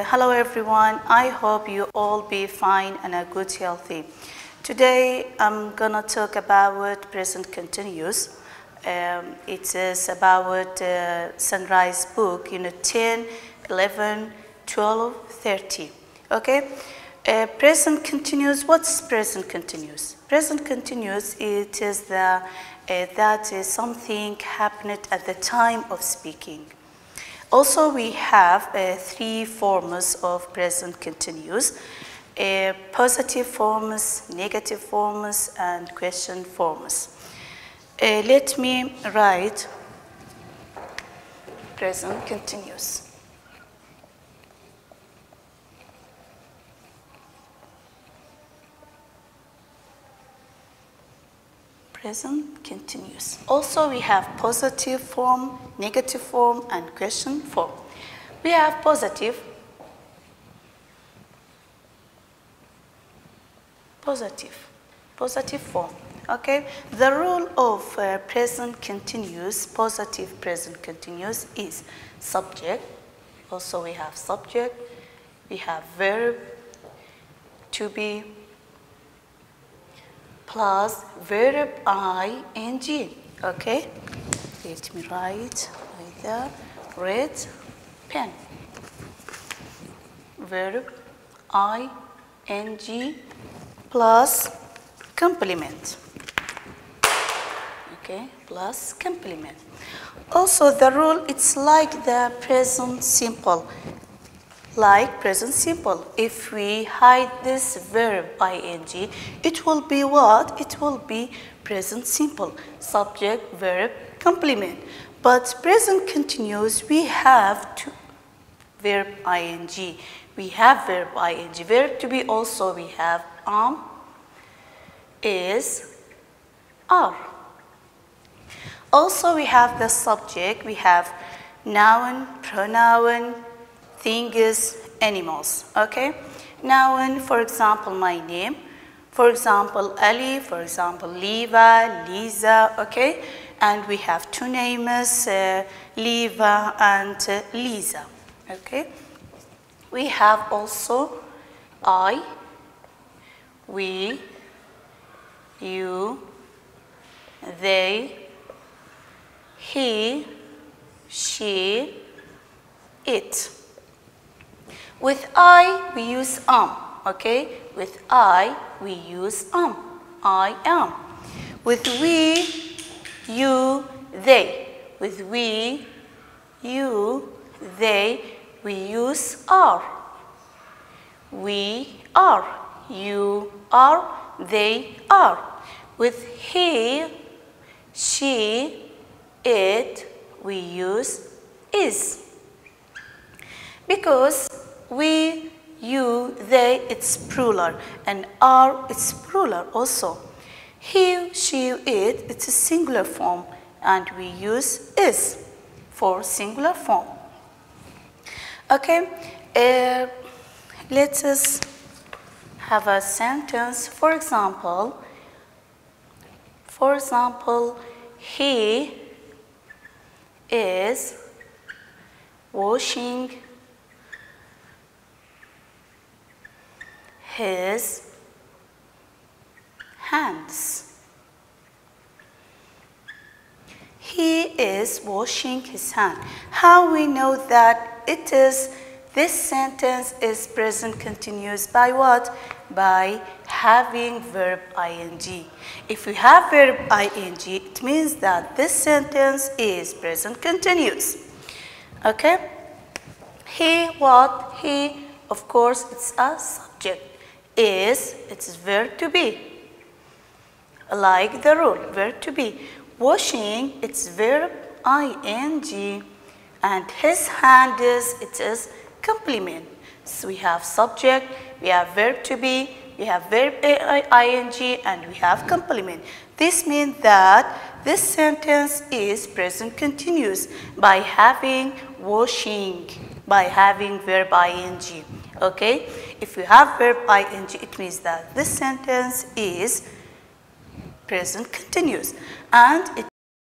Hello everyone, I hope you all be fine and are good healthy. Today I'm gonna talk about present continuous. It is about Sunrise book, unit 10, 11, 12, 30. Okay? Present continuous, what's present continuous? Present continuous, it is that is something happened at the time of speaking. Also, we have three forms of present continuous: positive forms, negative forms, and question forms. Let me write present continuous. Present continuous. Also, we have positive form, negative form, and question form. We have positive form. Okay. The rule of present continuous, positive present continuous, is subject. Also, we have subject. We have verb, to be, plus verb ing. Okay, let me write with the red pen. Verb ing plus complement. Okay, plus complement. Also, the rule, it's like the present simple. Like present simple, if we hide this verb ing, it will be what? It will be present simple, subject, verb, complement. But present continuous, we have verb ing. We have verb ing. Verb to be also, we have is, are. Also, we have the subject. We have noun, pronoun, things, animals. Okay, noun, for example, my name, for example, Ali, for example, Liva, Lisa. Okay, and we have two names, Liva and Lisa. Okay, we have also I, we, you, they, he, she, it. With I, we use okay? With I, we use I am. With we, you, they. With we, you, they, we use are. We are, you are, they are. With he, she, it, we use is. Because we, you, they, it's plural, and are, it's plural also. He, she, it, it's a singular form, and we use is for singular form. Okay, let us have a sentence. For example, he is washing his hands. He is washing his hand. How we know that it is This sentence is present continuous by what? By having verb ing. If we have verb ing, it means that this sentence is present continuous. Okay? He, what? He, of course, it's a subject. Is, it's verb to be. Like the rule, verb to be. Washing, it's verb ing. And his hand is, it is complement. So we have subject, we have verb to be, we have verb ing, and we have complement. This means that this sentence is present continuous by having washing, by having verb ing. Okay? If you have verb ing, it means that this sentence is present continuous. And it